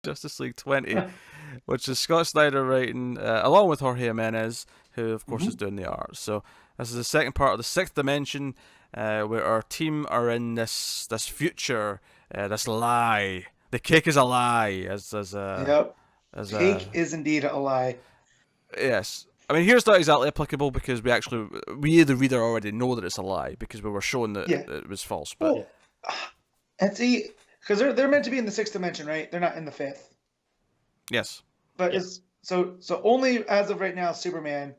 Justice League 20, which is Scott Snyder writing, along with Jorge Jimenez, who of course is doing the art. So this is the second part of the Sixth Dimension, where our team are in this future, this lie. The cake is a lie, Yep. as Cake is indeed a lie. yes. I mean, here's not exactly applicable because we the reader already know that it's a lie because we were shown that Yeah. it was false. But Well, and see, because they're meant to be in the sixth dimension, right? They're not in the fifth. yes, But Yeah. so only as of right now, Superman,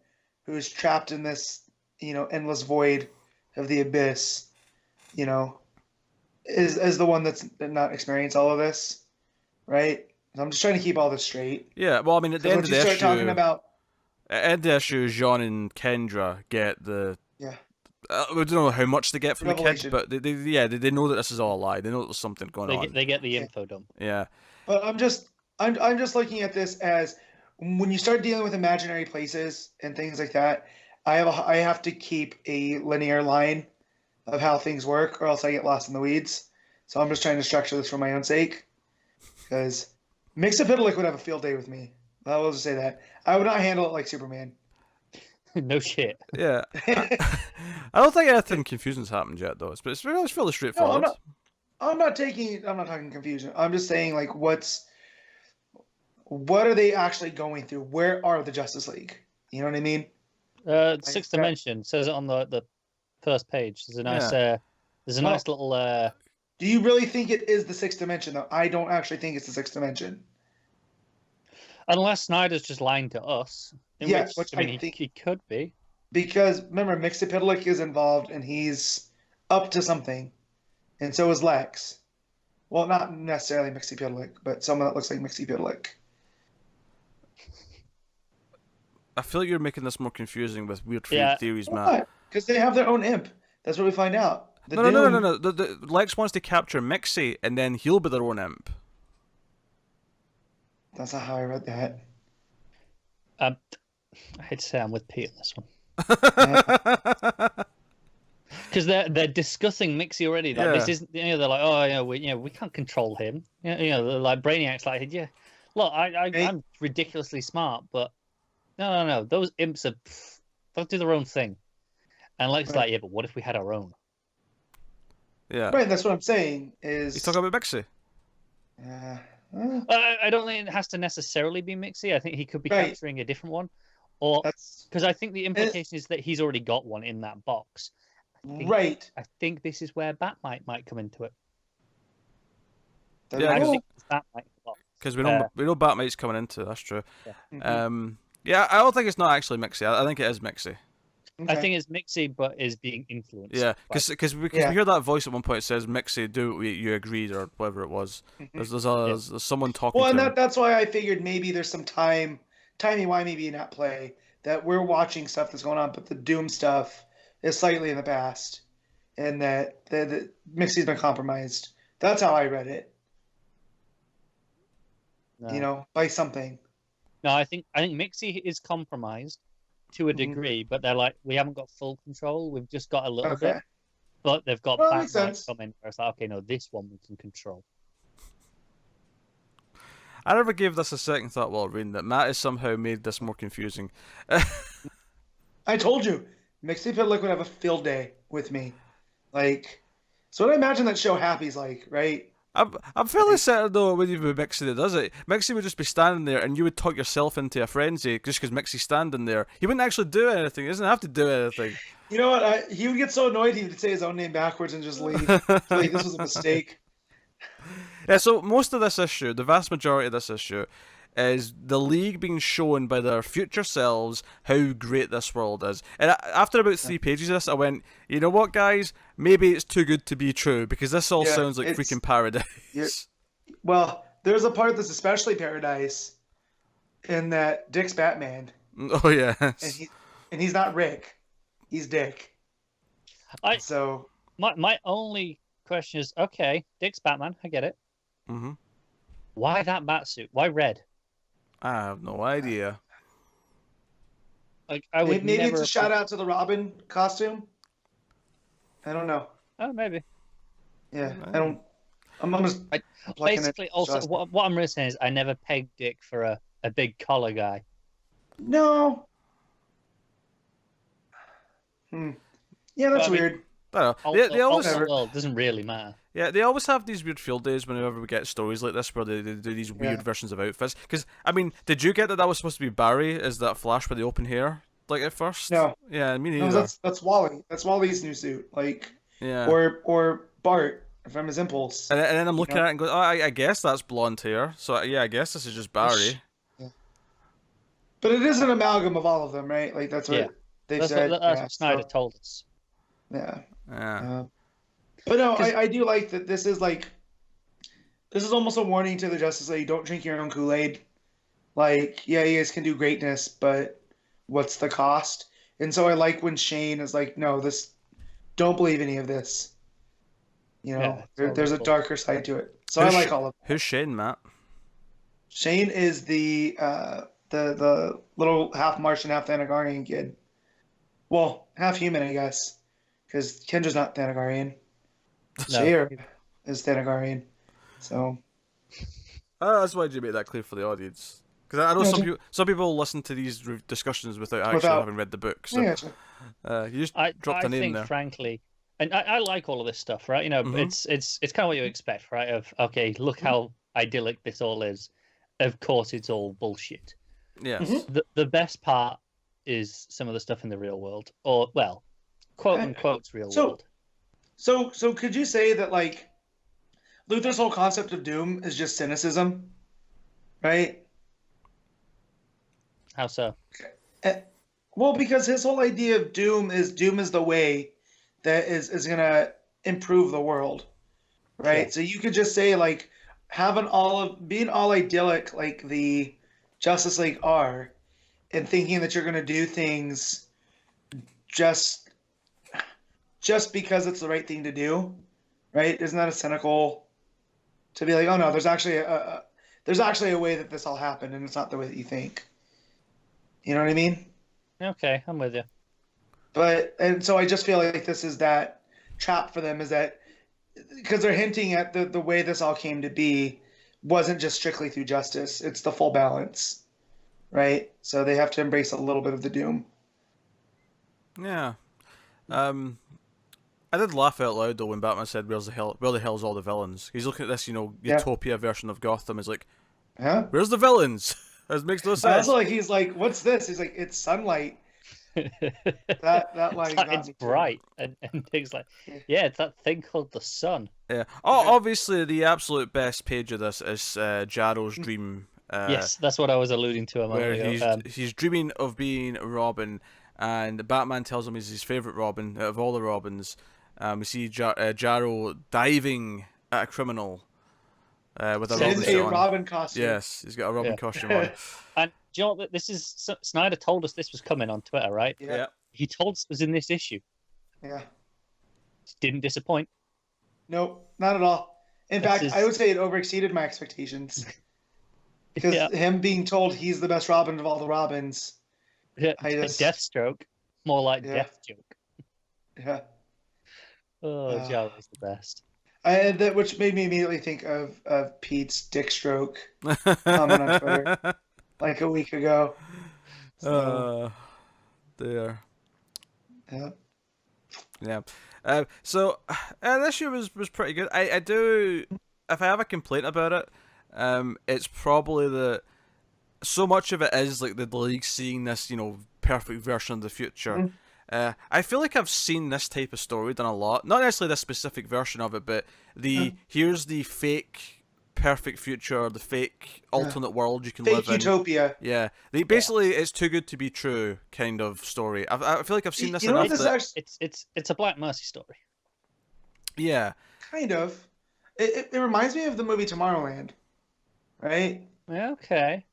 who is trapped in this, endless void of the abyss, is the one that's not experienced all of this, right? I'm just trying to keep all this straight. yeah. Well, I mean, at the Because end once of you the start issue, talking about, at the issue, Jean and Kendra get the. yeah, We don't know how much they get from the kid, Revelation. but they know that this is all a lie. They know that there's something going on. They get the info dump. Yeah, but I'm just looking at this as when you start dealing with imaginary places and things like that. I have to keep a linear line of how things work, or else I get lost in the weeds. So I'm just trying to structure this for my own sake, because Mixapitalik would have a field day with me. I will just say that I would not handle it like Superman. No shit. yeah. I don't think anything confusing's happened yet, though. It's fairly No, straightforward. I'm not talking confusion. I'm just saying, like, what are they actually going through? Where are the Justice League? You know what I mean? Sixth Dimension says it on the first page. There's a nice Well- nice little Do you really think it is the sixth dimension, though? I don't actually think it's the sixth dimension. unless Snyder's just lying to us. Yeah, which, which I mean, I think- he could be. Because remember, Mixapitalik is involved and he's up to something. And so is Lex. Well, not necessarily Mixapitalik, but someone that looks like Mixapitalik. I feel like you're making this more confusing with weird Yeah. theories, Matt. Why? Because they have their own imp. That's what we find out. The No. Doom- The Lex wants to capture Mixie, and then he'll be their own imp. That's not how I read that. I hate to say I'm with Pete on this one because they're discussing Mixie already. Like this isn't. They're like, oh, we can't control him. They're like Brainiac's like, yeah. Look, I'm ridiculously smart, but no. Those imps they'll do their own thing. And Lex is like, yeah, but what if we had our own? Yeah. Right, that's what I'm saying. Is He's talking about Mixie. I don't think it has to necessarily be Mixie. I think he could be Right. capturing a different one, or that's because I think the implication is that he's already got one in that box. right. I think this is where Batmite might come into it. That'd Yeah, be I cool. think it's Batmite. Because we know Batmite's coming into it, that's true. Yeah. Yeah, I don't think it's not actually Mixie. I think it is Mixie. I think it's Mixie, but is being influenced. Yeah, by- because we Yeah. hear that voice at one point. It says Mixie, do what you agreed or whatever it was. There's someone talking Well, to and him. that's why I figured maybe there's some timey-wimey being at play, that we're watching stuff that's going on, but the Doom stuff is slightly in the past, and that the Mixie's been compromised. That's how I read it, No. by something. No, I think Mixie is compromised to a Mhm. degree, but they're like, we haven't got full control. We've just got a little Okay. bit, but they've got Well, that makes Batmite sense. coming. Where it's like, okay, no, this one we can control. I never gave this a second thought while reading that. Matt has somehow made this more confusing. I told you, Mixie-Pitlick would have a field day with me. Like, so what I imagine that show Happy's like, right? I'm fairly certain though it wouldn't even be Mixie that does it. Mixie would just be standing there and you would talk yourself into a frenzy just because Mixie's standing there. He wouldn't actually do anything. He doesn't have to do anything. You know what? He would get so annoyed he would say his own name backwards and just leave. Like, this was a mistake. Yeah, so most of this issue, the vast majority of this issue, is the League being shown by their future selves how great this world is. And after about 3 pages of this, I went, you know what, guys? Maybe it's too good to be true, because this all Yeah, sounds like it's- freaking paradise. Yeah. Well, there's a part that's especially paradise in that Dick's Batman, Oh, yeah. and he's not Rick, he's Dick. I- So My only question is, okay, Dick's Batman, I get it. Mm-hmm. Why that batsuit? Why red? I have no idea. Like, I would maybe never. it's a shout out to the Robin costume. I don't know. Oh, maybe. Yeah, I don't. I'm just basically also what I'm really saying is I never pegged Dick for a big collar guy. No. Yeah, that's weird. I don't know. They always well, it doesn't really matter. Yeah, they always have these weird field days whenever we get stories like this where they do these weird versions of outfits. Because, I mean, did you get that was supposed to be Barry? Is that Flash with the open hair? Like, at first? No. Yeah, me neither. No, that's Wally. That's Wally's new suit. Like, yeah. Or Bart from his Impulse. And then I'm looking at it and going, oh, I guess that's blonde hair. So, yeah, I guess this is just Barry. Yeah. But it is an amalgam of all of them, right? Like, that's what they've said. That's what Snyder told us. Yeah. Yeah. But no, I do like that this is almost a warning to the Justice League. Don't drink your own Kool-Aid. Like, yeah, you guys can do greatness, but what's the cost? And so I like when Shane is like, no, don't believe any of this. You know, there's a darker side to it. So I like all of it. Who's Shane, Matt? Shane is the little half Martian, half Thanagarian kid. Well, half human, I guess, because Kendra's not Thanagarian. Shayer is Thanagarian. So. That's why you made that clear for the audience. Because I know some people listen to these discussions without actually having read the book. So you just dropped a name there. Frankly, and I like all of this stuff, right? You know, it's kind of what you expect, right? Of okay, look how idyllic this all is. Of course, it's all bullshit. Yes. The best part is some of the stuff in the real world, or well, quote unquote real world. So could you say that like Luthor's whole concept of doom is just cynicism, right? How so? Well, because his whole idea of doom is the way that is gonna improve the world, right? So you could just say like being all idyllic like the Justice League are, and thinking that you're gonna do things just because it's the right thing to do, right? Isn't that a cynical to be like, oh no, there's actually a way that this all happened, and it's not the way that you think. You know what I mean? Okay, I'm with you. And so I just feel like this is that trap for them, is that because they're hinting at the way this all came to be wasn't just strictly through justice; it's the full balance, right? So they have to embrace a little bit of the doom. Yeah. I did laugh out loud though when Batman said, where the hell's all the villains? He's looking at this, utopia version of Gotham. He's like, where's the villains? That makes no sense. Also, like he's like, what's this? He's like, it's sunlight. that line it's bright and things like, it's that thing called the sun. Yeah. Oh, obviously the absolute best page of this is Jarrow's dream. Yes, that's what I was alluding to a moment ago. He's dreaming of being Robin, and Batman tells him he's his favorite Robin out of all the Robins. We see Jarrow diving at a criminal with a Robin costume. Yes, he's got a Robin costume on. And do you know what? This is Snyder told us this was coming on Twitter, right? Yeah. He told us it was in this issue. Yeah. Didn't disappoint. Nope, not at all. In fact, I would say it overexceeded my expectations. Because him being told he's the best Robin of all the Robins. Yeah. Deathstroke. More like Death Joke. Yeah. Oh, Jarrow's the best. Which made me immediately think of Pete's dick stroke comment on Twitter like a week ago. So, there. Yeah. Yeah. So this issue was pretty good. I do, if I have a complaint about it, it's probably that so much of it is like the league seeing this, perfect version of the future. I feel like I've seen this type of story done a lot. Not necessarily this specific version of it, but here's the fake perfect future, the fake alternate world you can live in. Fake utopia. Yeah. Basically, it's too good to be true kind of story. I feel like I've seen this enough. It's a Black Mercy story. Yeah. Kind of. It reminds me of the movie Tomorrowland. Right? Yeah, okay.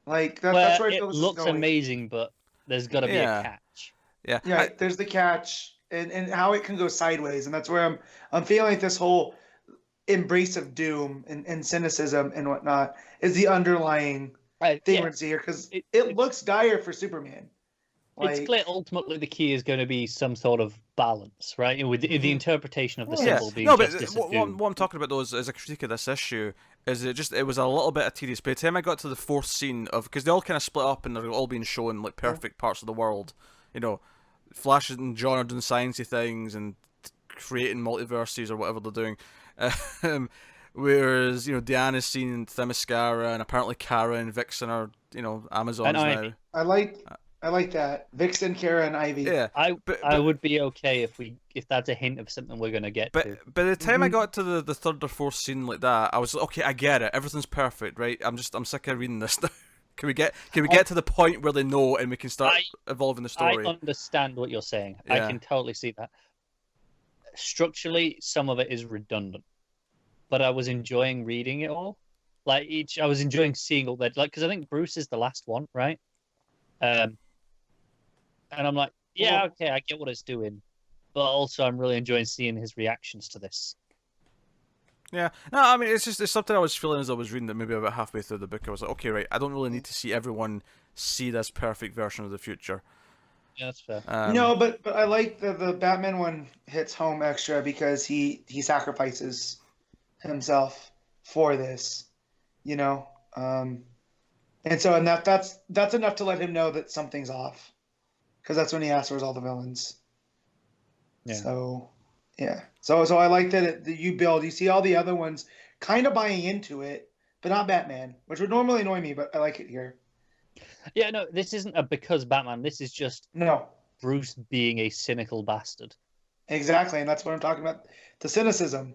Like, that's where I feel it this looks is going. Amazing, but there's got to be a catch. Yeah. Yeah, there's the catch and how it can go sideways, and that's where I'm feeling like this whole embrace of doom and cynicism and whatnot is the underlying thing we're seeing here, because it looks dire for Superman, It's clear ultimately the key is going to be some sort of balance, right? With the interpretation of the symbol being justice of doom. What I'm talking about though is a critique of this issue. Is it was a little bit tedious. By the time I got to the fourth scene of, because they all kind of split up and they're all being shown like perfect parts of the world, you know, Flash and John are doing sciencey things and creating multiverses or whatever they're doing. Whereas, you know, Diana's seen Themyscira and apparently Kara and Vixen are, you know, Amazons now. I like that. Vixen, Kara, and Ivy. Yeah, I would be okay if that's a hint of something we're gonna get to. By the time I got to the third or fourth scene like that, I was like, okay, I get it. Everything's perfect, right? I'm sick of reading this now. Can we get to the point where they know and we can start evolving the story? I understand what you're saying. Yeah. I can totally see that. Structurally, some of it is redundant, but I was enjoying reading it all. I was enjoying seeing all that, because I think Bruce is the last one, right? And I'm like, yeah, okay, I get what it's doing, but also I'm really enjoying seeing his reactions to this. Yeah, no, I mean, it's something I was feeling as I was reading it. Maybe about halfway through the book, I was like, okay, right, I don't really need to see everyone see this perfect version of the future. Yeah, that's fair. No, but I like the Batman one hits home extra because he sacrifices himself for this, you know, and that's enough to let him know that something's off, because that's when he asks where's all the villains. Yeah. So, yeah. So I like that you see all the other ones kind of buying into it, but not Batman, which would normally annoy me, but I like it here. Yeah, no, this isn't a because Batman. This is just Bruce being a cynical bastard. Exactly, and that's what I'm talking about. The cynicism.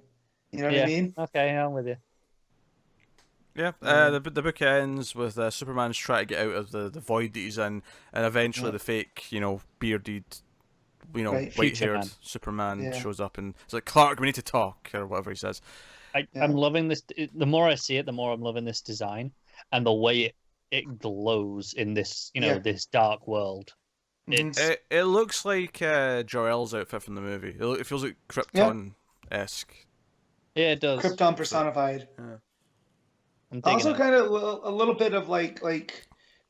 You know what I mean? Okay, I'm with you. Yeah, the book ends with Superman's trying to get out of the void that he's in, and eventually the fake, you know, bearded, you know, white-haired Superman shows up, and it's like, Clark, we need to talk, or whatever he says. I'm loving this. The more I see it, the more I'm loving this design and the way it glows in this, you know, this dark world. It looks like Jor-El's outfit from the movie. It feels like Krypton-esque. Yeah, it does. Krypton personified. Yeah. Also, kind of a little bit of like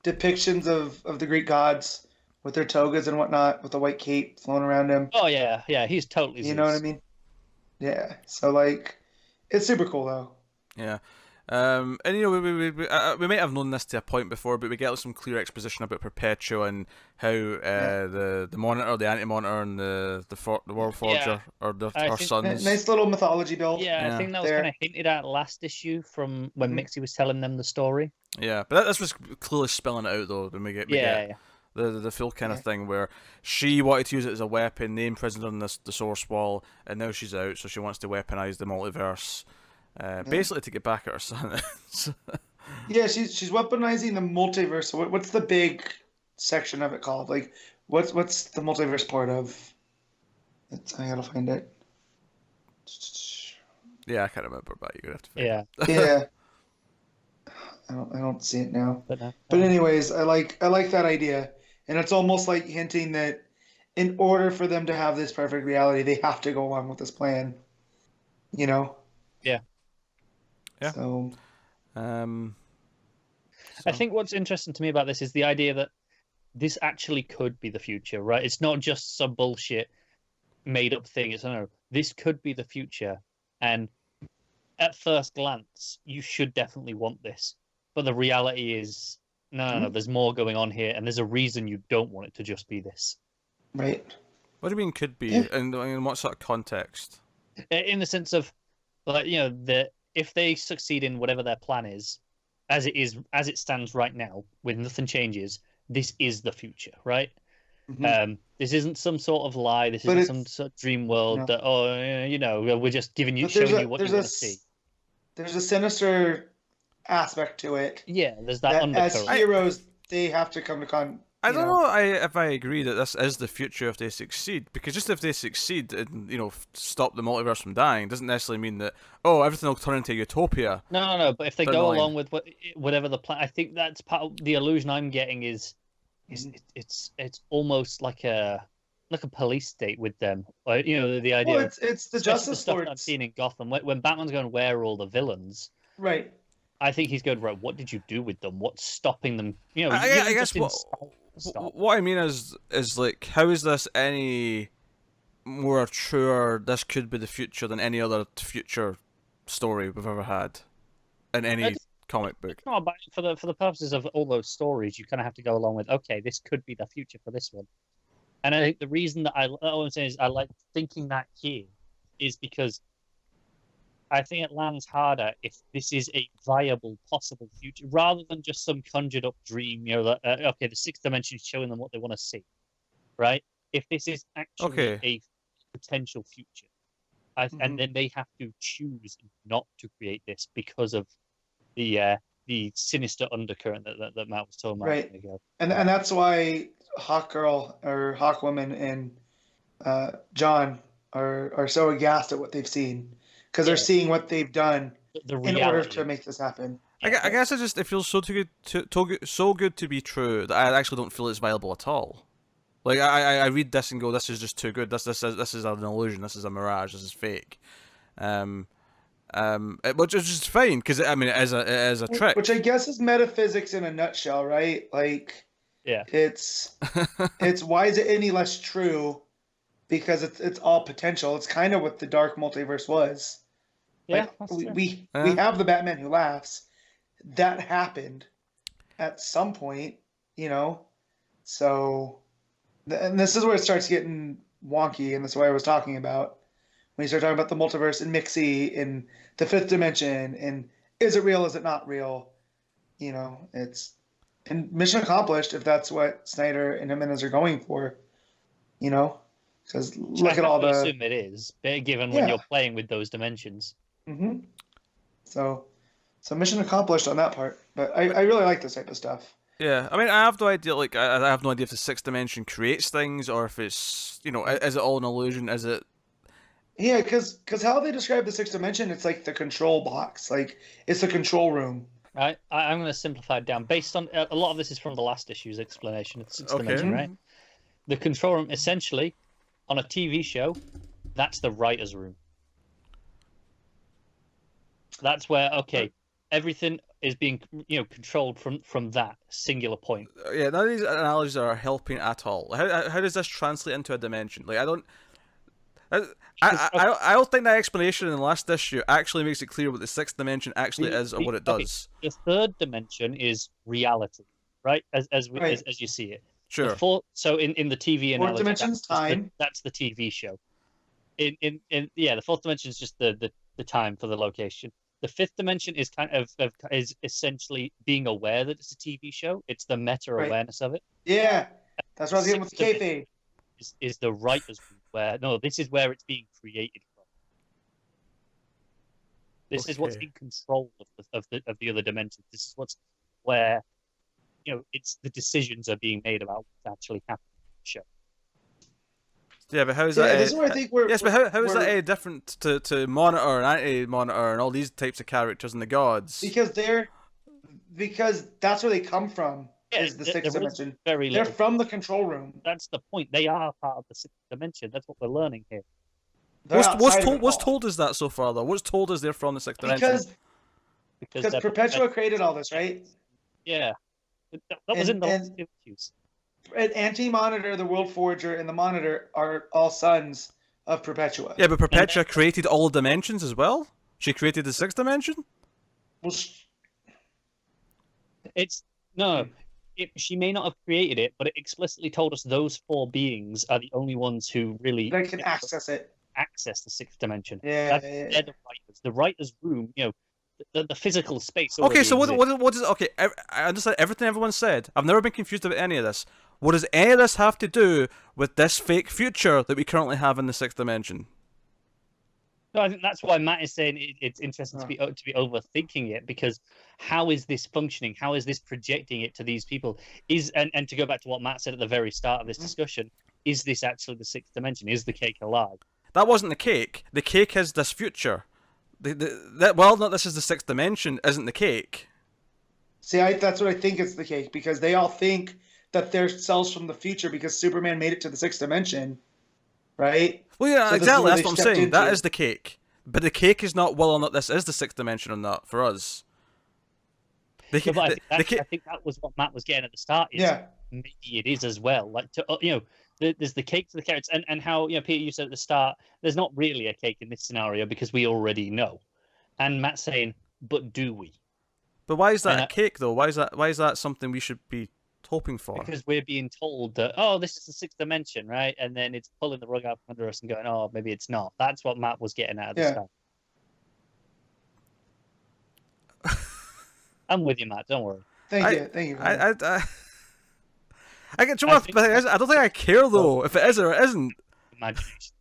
depictions of the Greek gods with their togas and whatnot, with the white cape flowing around him. Oh yeah, he's totally. You know what I mean? Yeah. So like, it's super cool though. Yeah. And you know, we might have known this to a point before, but we get some clear exposition about Perpetua and how the Monitor, the Anti-Monitor, and the World Forger are her sons. Nice little mythology build. Yeah, I think that was kind of hinted at last issue from when Mixie was telling them the story. Yeah, but this was clearly spelling it out though. When we get the full kind of thing where she wanted to use it as a weapon, they imprisoned her on the source wall, and now she's out, so she wants to weaponize the multiverse. Basically to get back at her son. Yeah, she's weaponizing the multiverse. So what's the big section of it called? Like, what's the multiverse part of? I gotta find it. Yeah, I can't remember, but you're gonna have to find it. Yeah. I don't see it now. But anyways, I like that idea, and it's almost like hinting that in order for them to have this perfect reality, they have to go along with this plan. You know. Yeah. Yeah. So, I think what's interesting to me about this is the idea that this actually could be the future, right? It's not just some bullshit made up thing. It's this could be the future, and at first glance, you should definitely want this. But the reality is, no, there's more going on here, and there's a reason you don't want it to just be this. Right. What do you mean could be? And in what sort of context? In the sense of, like, you know, if they succeed in whatever their plan is, as it stands right now, with nothing changes, this is the future, right? Mm-hmm. This isn't some sort of lie. This isn't some sort of dream world that we're just showing you what you want to see. There's a sinister aspect to it. Yeah, there's that undercurrent. As heroes, they have to come to I don't know if I agree that this is the future if they succeed, because just if they succeed and stop the multiverse from dying doesn't necessarily mean that everything will turn into utopia. No. But if they go along with whatever the plan, I think that's part of the illusion I'm getting is it's almost like a police state with them. The idea. Well, it's the Justice stuff I've seen in Gotham when Batman's going, where are all the villains? Right. I think he's going, right, what did you do with them? What's stopping them? I guess stop. What I mean is like, how is this any more truer? This could be the future than any other future story we've ever had in any comic book. No, but for the purposes of all those stories, you kind of have to go along with, okay, this could be the future for this one. And I think the reason that all I'm saying is I like thinking that here is because I think it lands harder if this is a viable, possible future, rather than just some conjured up dream. That okay, the sixth dimension is showing them what they want to see, right? If this is actually a potential future, and then they have to choose not to create this because of the sinister undercurrent that Matt was talking about. Right, and that's why Hawk Girl or Hawk Woman and John are so aghast at what they've seen. Because they're seeing what they've done in order to make this happen. I guess it feels so good to be true that I actually don't feel it's viable at all. Like I read this and go, this is just too good. This is an illusion. This is a mirage. This is fake. Which is just fine because I mean it is a trick. Which I guess is metaphysics in a nutshell, right? Like, it's why is it any less true? Because it's all potential. It's kind of what the Dark Multiverse was. Yeah, like, we have the Batman Who Laughs. That happened at some point, So, and this is where it starts getting wonky, and that's what I was talking about. When you start talking about the multiverse and Mixie and the fifth dimension, and is it real, is it not real? It's and mission accomplished if that's what Snyder and Jimenez are going for, Because look at all the. I assume it is, given when you're playing with those dimensions. Mm-hmm. So mission accomplished on that part. But I really like this type of stuff. Yeah, I mean, I have no idea. Like, I have no idea if the sixth dimension creates things or if it's, is it all an illusion? Is it? Yeah, because how they describe the sixth dimension, it's like the control box, like it's the control room. Right. I'm going to simplify it down based on a lot of this is from the last issue's explanation of the sixth dimension, right? The control room essentially. On a TV show, that's the writer's room. That's where everything is being controlled from that singular point. Yeah, none of these analogies are helping at all. How does this translate into a dimension? Like I don't think that explanation in the last issue actually makes it clear what the sixth dimension actually is or what it does. The third dimension is reality, right? As you see it. Sure. So in the TV analogy, fourth dimension's time. That's the TV show. The fourth dimension is just the time for the location. The fifth dimension is is essentially being aware that it's a TV show. It's the meta awareness of it. Yeah, that's what I was getting with the kayfabe. Is the writers room this is where it's being created from. This is what's in control of the other dimensions. This is where it's the decisions are being made about what's actually happening in the show. Yeah, but how is that? This is where I think we're. Yes, but how is that different to Monitor and Anti-Monitor and all these types of characters and the gods? Because that's where they come from. Is the sixth dimension? They're from the control room. That's the point. They are part of the sixth dimension. That's what we're learning here. What's told is that so far though? What's told is they're from the sixth dimension? Because Perpetua created all this, right? Yeah. That was in the last issues. Anti-Monitor, the World Forger, and the Monitor are all sons of Perpetua. Yeah, but Perpetua created all dimensions as well? She created the sixth dimension? Well, she may not have created it, but it explicitly told us those four beings are the only ones who really can access it. Access the sixth dimension. Yeah. They're the writers. The writer's room, the physical space. Okay, so what is okay? I understand everything everyone said. I've never been confused about any of this. What does any of this have to do with this fake future that we currently have in the sixth dimension? No, I think that's why Matt is saying it's interesting to be overthinking it, because how is this functioning? How is this projecting it to these people? And to go back to what Matt said at the very start of this discussion, is this actually the sixth dimension? Is the cake alive? That wasn't the cake. The cake is this future. This is the sixth dimension, isn't the cake. See, that's what I think is the cake, because they all think that they're cells from the future because Superman made it to the sixth dimension, right? Well, yeah, so exactly. That's what I'm saying. That is the cake. But the cake is not whether or not this is the sixth dimension or not for us. They, No, but they, I think that was what Matt was getting at the start. Is Yeah. maybe it is as well. Like there's the cake to the carrots, and how Peter, you said at the start, there's not really a cake in this scenario because we already know. And Matt's saying, but do we? but why is that a cake though? Why is that something we should be hoping for? Because we're being told that this is the sixth dimension, right? And then it's pulling the rug out from under us and going, oh, maybe it's not. That's what Matt was getting at the start. I'm with you, Matt. Don't worry. Thank you. I get. I don't think I care though if it is or it isn't. Imagination.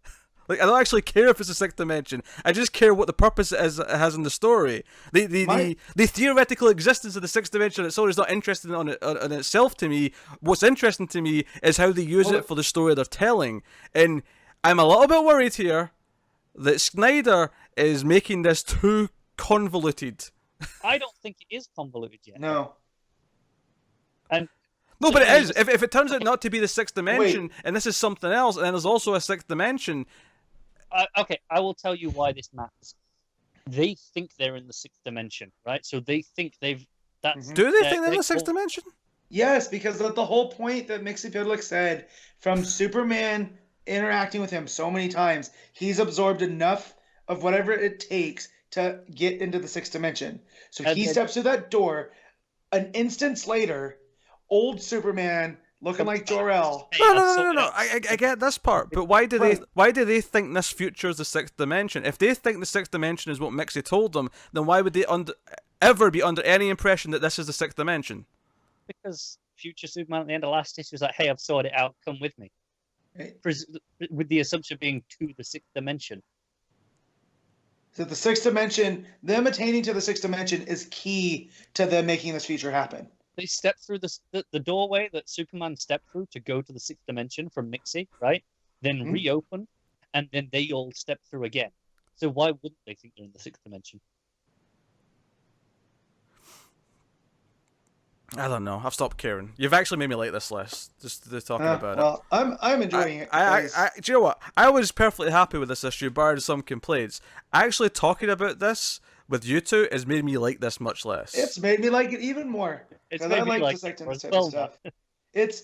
Like I don't actually care if it's a sixth dimension. I just care what the purpose it has in the story. The theoretical existence of the sixth dimension itself is not interesting on itself to me. What's interesting to me is how they use it for the story they're telling. And I'm a little bit worried here that Snyder is making this too convoluted. I don't think it is convoluted yet. No. No, but it is. If it turns out not to be the sixth dimension, and this is something else, and then there's also a sixth dimension. Okay, I will tell you why this matters. They think they're in the sixth dimension, right? So they think they've. Do they think they're in the sixth dimension? Yes, because the whole point that Mxyzptlk said, from Superman interacting with him so many times, he's absorbed enough of whatever it takes to get into the sixth dimension. So he steps through that door. An instant later, old Superman looking like Jor-El. No. I get this part, but why do they think this future is the sixth dimension? If they think the sixth dimension is what Mixie told them, then why would they ever be under any impression that this is the sixth dimension? Because future Superman at the end of last issue was like, "Hey, I've sorted it out. Come with me," right. With the assumption being to the sixth dimension. So the sixth dimension, them attaining to the sixth dimension, is key to them making this future happen. They step through the doorway that Superman stepped through to go to the sixth dimension from Mixie, right? Then reopen, and then they all step through again. So why wouldn't they think they're in the sixth dimension? I don't know. I've stopped caring. You've actually made me like this list, just talking about it. Well, I'm enjoying it. Do you know what? I was perfectly happy with this issue, barring some complaints. Actually, talking about this with you two has made me like this much less. It's made me like it even more. Because I like the second type of stuff. It's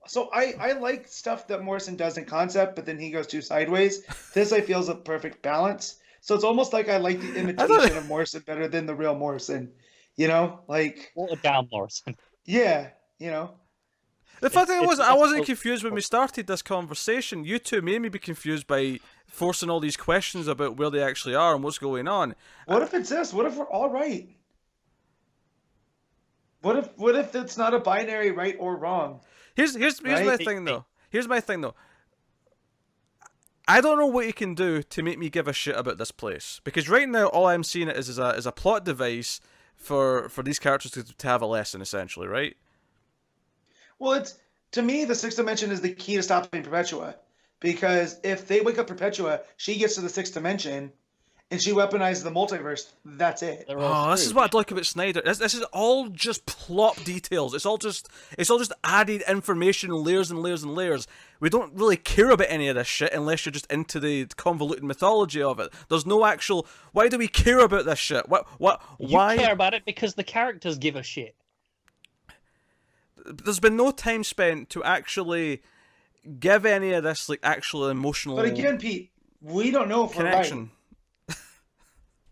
so I like stuff that Morrison does in concept, but then he goes too sideways. This I feel is a perfect balance. So it's almost like I like the imitation of Morrison better than the real Morrison. You know, like water down Morrison. Yeah, you know. The funny thing was, I wasn't confused when we started this conversation. You two made me be confused by forcing all these questions about where they actually are and what's going on. What if it's this? What if we're all right? What if it's not a binary right or wrong? Here's my thing though. Here's my thing though. I don't know what you can do to make me give a shit about this place, because right now all I'm seeing it is a plot device for these characters to have a lesson, essentially, right? Well, to me, the sixth dimension is the key to stopping Perpetua, because if they wake up Perpetua, she gets to the sixth dimension, and she weaponizes the multiverse. That's it. Oh, this is what I like about Snyder. This is all just plot details. It's all just added information, layers and layers and layers. We don't really care about any of this shit unless you're just into the convoluted mythology of it. There's no actual. Why do we care about this shit? Why? You care about it because the characters give a shit. There's been no time spent to actually give any of this like actual emotional. But again, Pete, we don't know if connection. We're right.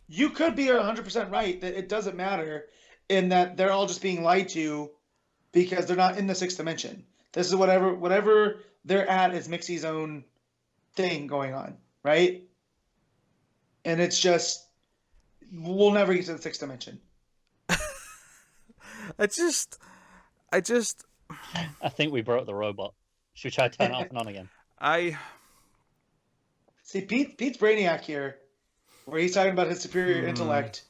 You could be 100% right that it doesn't matter, in that they're all just being lied to because they're not in the sixth dimension. This is whatever they're at is Mixie's own thing going on, right? And it's just, we'll never get to the sixth dimension. I think we broke the robot. Should we try to turn it off and on again? See, Pete's Brainiac here, where he's talking about his superior intellect,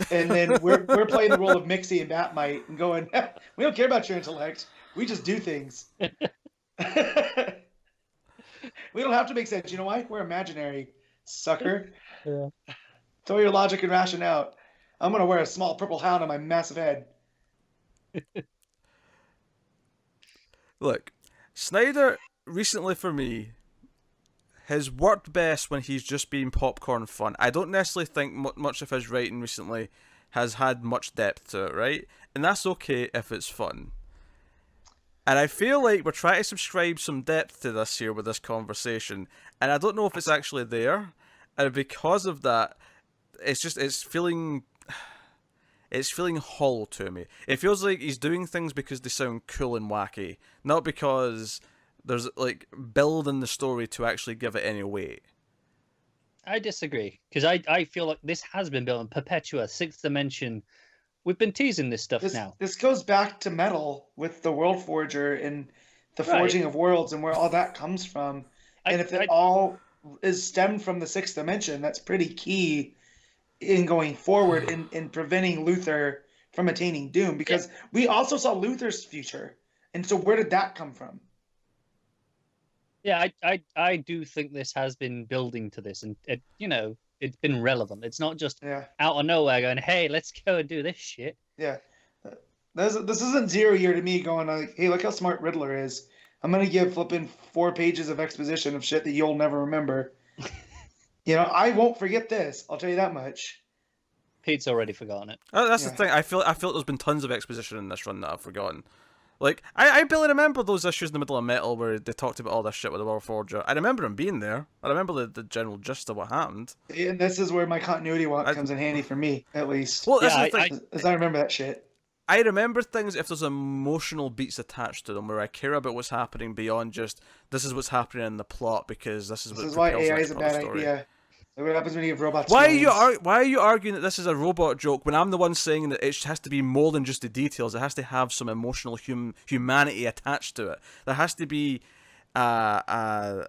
and then we're playing the role of Mixie and Batmite and going, we don't care about your intellect. We just do things. We don't have to make sense. You know why? We're imaginary, sucker. Yeah. Throw your logic and ration out. I'm going to wear a small purple hound on my massive head. Look, Snyder recently for me has worked best when he's just been popcorn fun. I don't necessarily think much of his writing recently has had much depth to it, right? And that's okay if it's fun. And I feel like we're trying to subscribe some depth to this here with this conversation, and I don't know if it's actually there. And because of that, it's feeling hollow to me. It feels like he's doing things because they sound cool and wacky, not because there's like build in the story to actually give it any weight. I disagree, because I feel like this has been built in Perpetua, Sixth Dimension. We've been teasing this stuff now. This goes back to Metal with the World Forger and the forging of worlds and where all that comes from. And if it all is stemmed from the Sixth Dimension, that's pretty key in going forward in preventing Luthor from attaining doom. Because we also saw Luthor's future. And so where did that come from? Yeah, I do think this has been building to this, and it's been relevant. It's not just out of nowhere going, hey, let's go and do this shit. Yeah. This isn't 0 year to me going like, hey, look how smart Riddler is. I'm going to give flipping 4 pages of exposition of shit that you'll never remember. I won't forget this. I'll tell you that much. Pete's already forgotten it. That's the thing. I feel like there's been tons of exposition in this run that I've forgotten. Like, I barely remember those issues in the middle of Metal where they talked about all this shit with the World Forger. I remember him being there. I remember the general gist of what happened. And this is where my continuity walk comes in handy for me, at least. Well, that's the thing. As I remember that shit. I remember things if there's emotional beats attached to them where I care about what's happening beyond just, this is what's happening in the plot because this is why AI is a bad idea. Like what happens when you have robots? Why are you arguing that this is a robot joke when I'm the one saying that it has to be more than just the details? It has to have some emotional humanity attached to it. There has to be a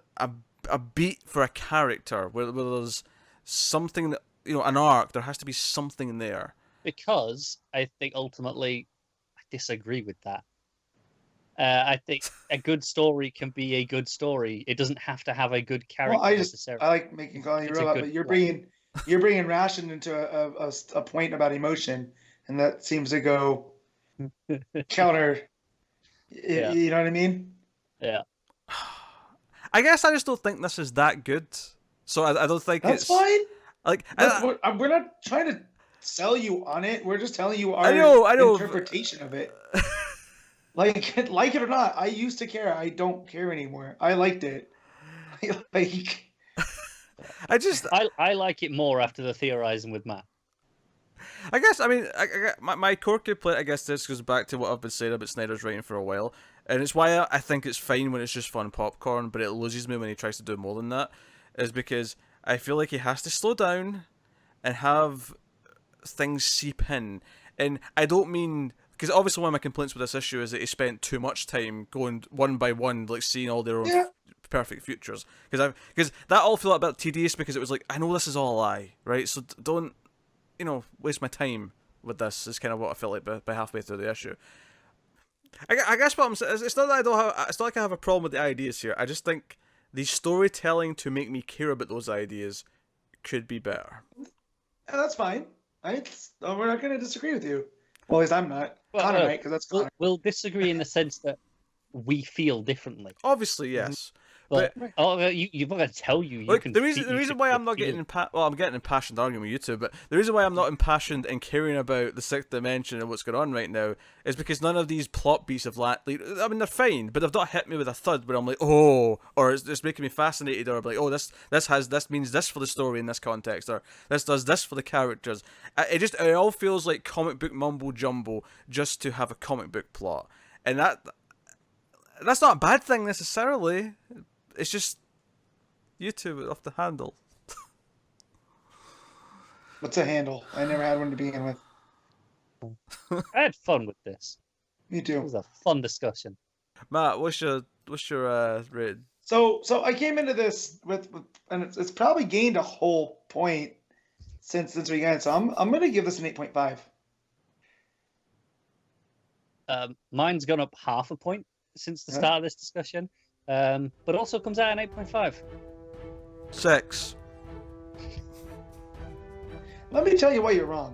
beat for a character where there's something that an arc. There has to be something there. Because I think ultimately I disagree with that. I think a good story can be a good story. It doesn't have to have a good character necessarily. I like making calling you robot, but you're bringing Ration into a point about emotion, and that seems to go counter. Yeah. You know what I mean? Yeah. I guess I just don't think this is that good. So I don't think that's fine. Like we're not trying to sell you on it. We're just telling you our interpretation of it. Like it or not, I used to care. I don't care anymore. I liked it. I like it more after the theorizing with Matt. I guess, I mean, my core complaint, I guess this goes back to what I've been saying about Snyder's writing for a while. And it's why I think it's fine when it's just fun popcorn, but it loses me when he tries to do more than that. Is because I feel like he has to slow down and have things seep in. And I don't mean... Because obviously one of my complaints with this issue is that he spent too much time going one by one, like seeing all their own perfect futures. Because that all felt a bit tedious because it was like, I know this is all a lie, right? So don't, waste my time with this. Is kind of what I felt like by halfway through the issue. I guess what I'm saying is it's not that it's not like I have a problem with the ideas here. I just think the storytelling to make me care about those ideas could be better. And that's fine. We're not going to disagree with you. Well, at least I'm not. Connor might, because that's Connor. We'll disagree in the sense that we feel differently. Obviously, yes. But you've got to tell you. Look, the reason why I'm not getting I'm getting impassioned arguing with you two, but the reason why I'm not impassioned and caring about the Sixth Dimension and what's going on right now is because none of these plot beats have I mean, they're fine, but they've not hit me with a thud where I'm like, oh, or it's making me fascinated, or I'm like, oh, this means this for the story in this context, or this does this for the characters. It all feels like comic book mumbo jumbo just to have a comic book plot, and that's not a bad thing necessarily. It's just you two off the handle. What's a handle? I never had one to begin with. I had fun with this. Me too. It was a fun discussion. Matt, what's your rating? So I came into this with and it's probably gained a whole point since we began. So I'm gonna give this an 8.5. Mine's gone up half a point since the start of this discussion. But also comes out an 8.5. 6. Let me tell you why you're wrong.